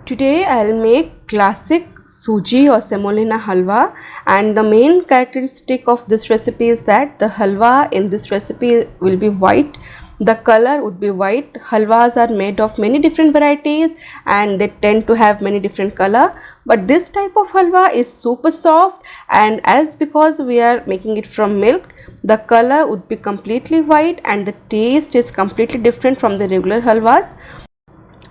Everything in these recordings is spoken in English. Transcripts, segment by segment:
Today I'll make classic Suji or Semolina halwa, and the main characteristic of this recipe is that the halwa in this recipe will be white. The color would be white. Halwas are made of many different varieties and they tend to have many different color, but this type of halwa is super soft, and as because we are making it from milk, the color would be completely white and the taste is completely different from the regular halwas.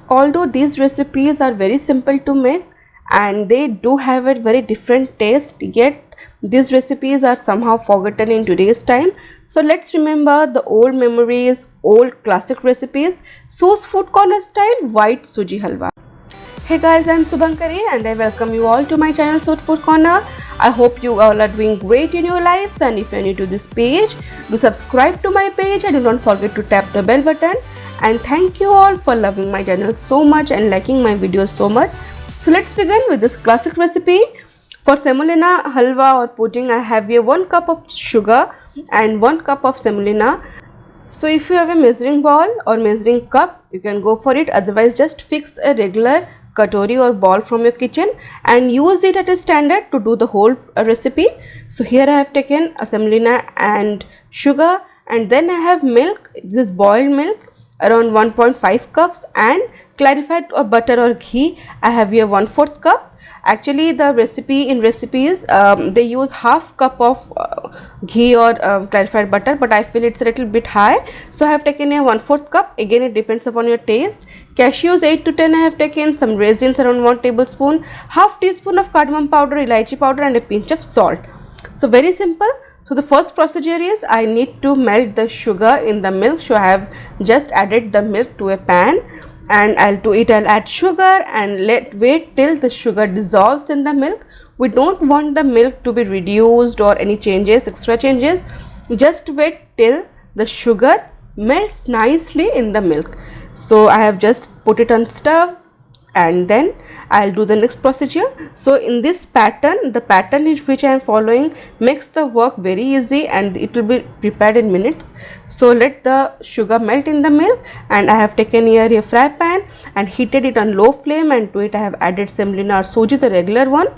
Although these recipes are very simple to make and they do have a very different taste, yet these recipes are somehow forgotten in today's time. So let's remember the old memories, old classic recipes. So's Food Corner style white Suji halwa. Hey guys, I'm Subankari and I welcome you all to my channel So's Food Corner. I hope you all are doing great in your lives, and if you are new to this page, do subscribe to my page and don't forget to tap the bell button. And thank you all for loving my channel so much and liking my videos so much. So let's begin with this classic recipe. For semolina halwa or pudding, I have here 1 cup of sugar and 1 cup of semolina. So if you have a measuring bowl or measuring cup, you can go for it. Otherwise, just fix a regular katori or ball from your kitchen and use it at a standard to do the whole recipe. So here I have taken a semolina and sugar, and then I have milk. This is boiled milk, around 1.5 cups, and clarified or butter or ghee. I have here 1/4 cup. Actually, the recipe in recipes they use half cup of ghee or clarified butter, but I feel it's a little bit high, so I have taken a 1/4 cup. Again, it depends upon your taste. Cashews 8 to 10 I have taken, some raisins around 1 tablespoon, half teaspoon of cardamom powder, elaichi powder, and a pinch of salt. So very simple. So the first procedure is I need to melt the sugar in the milk. So I have just added the milk to a pan, and I'll add sugar and wait till the sugar dissolves in the milk. We don't want the milk to be reduced or any extra changes. Just wait till the sugar melts nicely in the milk. So I have just put it on stove, and then I'll do the next procedure. So in this pattern, the pattern which I am following makes the work very easy and it will be prepared in minutes. So let the sugar melt in the milk, and I have taken here a fry pan and heated it on low flame, and to it I have added semolina or suji, the regular one.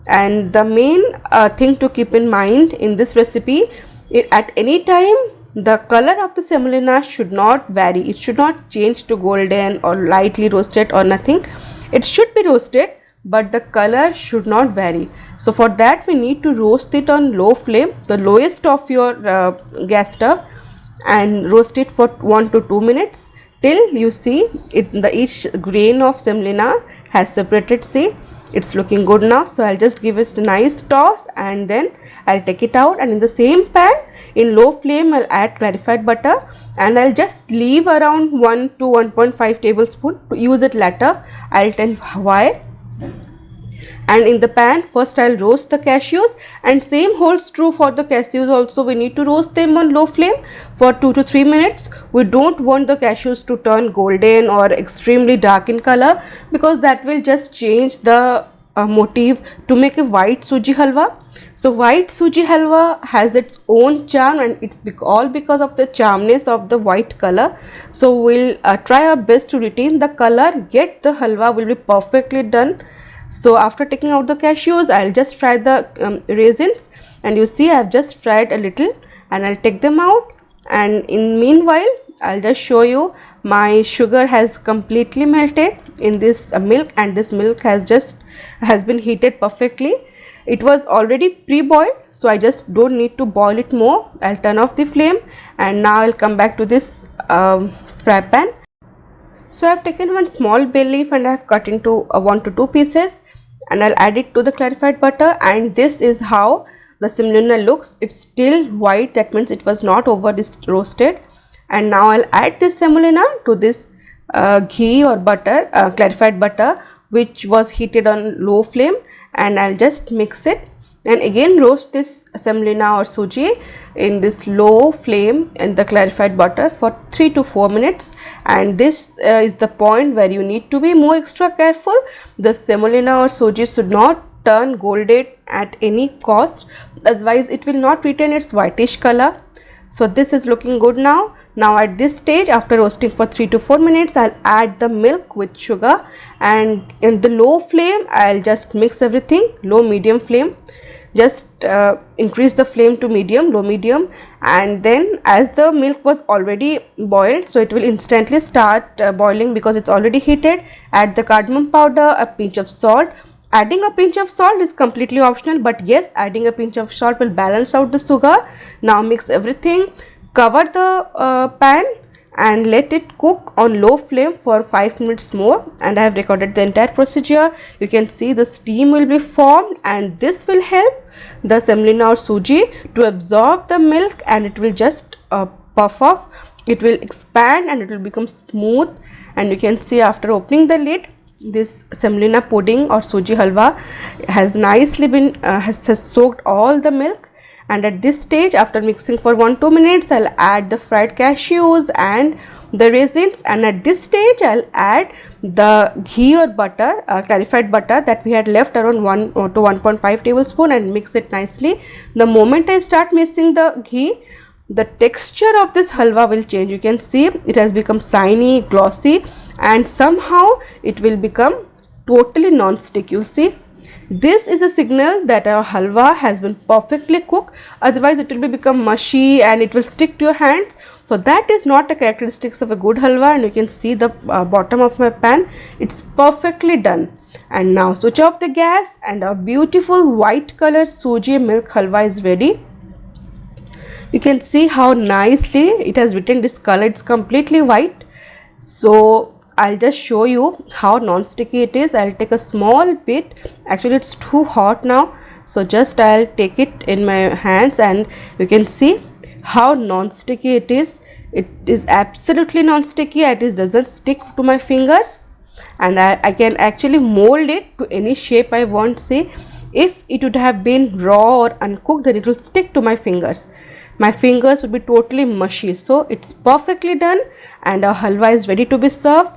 And the main thing to keep in mind in this recipe, at any time the color of the semolina should not vary. It should not change to golden or lightly roasted or nothing. It should be roasted, but the color should not vary. So for that we need to roast it on low flame, the lowest of your gas stove, and roast it for 1 to 2 minutes till you see each grain of semolina has separated. See, it's looking good now. So I'll just give it a nice toss and then I'll take it out, and in the same pan in low flame I'll add clarified butter, and I'll just leave around 1 to 1.5 tablespoon to use it later. I'll tell why. And in the pan first I'll roast the cashews, and same holds true for the cashews also. We need to roast them on low flame for 2 to 3 minutes. We don't want the cashews to turn golden or extremely dark in color, because that will just change the motif to make a white Suji halwa. So white Suji halwa has its own charm, and it's all because of the charmness of the white color. So we'll try our best to retain the color, yet the halwa will be perfectly done. So after taking out the cashews, I'll just fry the raisins, and you see I have just fried a little, and I'll take them out. And in meanwhile I'll just show you my sugar has completely melted in this milk, and this milk has been heated perfectly. It was already pre-boiled, so I just don't need to boil it more. I'll turn off the flame, and now I'll come back to this fry pan. So I have taken one small bay leaf and I have cut into 1 to 2 pieces, and I'll add it to the clarified butter, and this is how the semolina looks. It's still white, that means it was not over roasted. And now I'll add this semolina to this ghee or butter, clarified butter, which was heated on low flame, and I'll just mix it. And again roast this semolina or suji in this low flame in the clarified butter for 3 to 4 minutes. And this is the point where you need to be more extra careful. The semolina or suji should not turn golden at any cost, otherwise it will not retain its whitish color. So this is looking good now. Now at this stage, after roasting for 3 to 4 minutes, I'll add the milk with sugar, and in the low flame I'll just mix everything. Low medium flame, just increase the flame to medium, low medium, and then as the milk was already boiled, so it will instantly start boiling because it's already heated. Add the cardamom powder, a pinch of salt. Adding a pinch of salt is completely optional, but yes, adding a pinch of salt will balance out the sugar. Now mix everything, cover the pan and let it cook on low flame for 5 minutes more. And I have recorded the entire procedure. You can see the steam will be formed, and this will help the semolina or suji to absorb the milk, and it will just puff off. It will expand and it will become smooth. And you can see after opening the lid, this semolina pudding or suji halwa has nicely been has soaked all the milk. And at this stage, after mixing for 1-2 minutes, I'll add the fried cashews and the raisins, and at this stage I'll add the ghee or butter, clarified butter that we had left, around 1 to 1.5 tablespoon, and mix it nicely. The moment I start mixing the ghee, the texture of this halwa will change. You can see it has become shiny, glossy, and somehow it will become totally non-stick. You'll see, this is a signal that our halwa has been perfectly cooked. Otherwise it will become mushy and it will stick to your hands. So that is not a characteristics of a good halwa. And you can see the bottom of my pan, it's perfectly done. And now switch off the gas, and our beautiful white color suji milk halwa is ready. You can see how nicely it has retained this color. It's completely white. So I'll just show you how non-sticky it is. I'll take a small bit. Actually it's too hot now, so just I'll take it in my hands, and you can see how non-sticky it is. It is absolutely non-sticky. It doesn't stick to my fingers, and I can actually mold it to any shape I want. See, if it would have been raw or uncooked, then it will stick to my fingers. My fingers would be totally mushy. So it's perfectly done, and our halwa is ready to be served.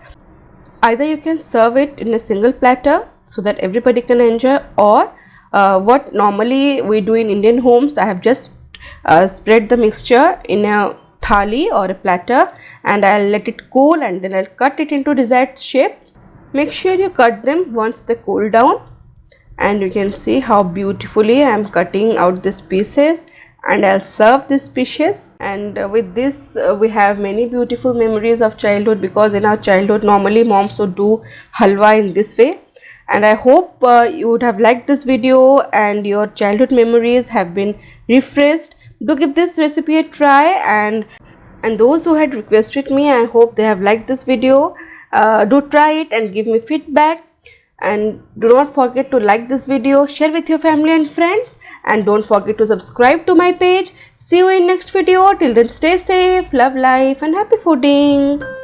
Either you can serve it in a single platter so that everybody can enjoy, or what normally we do in Indian homes, I have just spread the mixture in a thali or a platter, and I'll let it cool, and then I'll cut it into desired shape. Make sure you cut them once they cool down, and you can see how beautifully I am cutting out these pieces, and I'll serve these pieces. And with this we have many beautiful memories of childhood, because in our childhood normally moms would do halwa in this way. And I hope you would have liked this video and your childhood memories have been refreshed. Do give this recipe a try, and those who had requested me, I hope they have liked this video. Do try it and give me feedback. And do not forget to like this video, share with your family and friends, and don't forget to subscribe to my page. See you in next video. Till then, stay safe, love life, and happy fooding.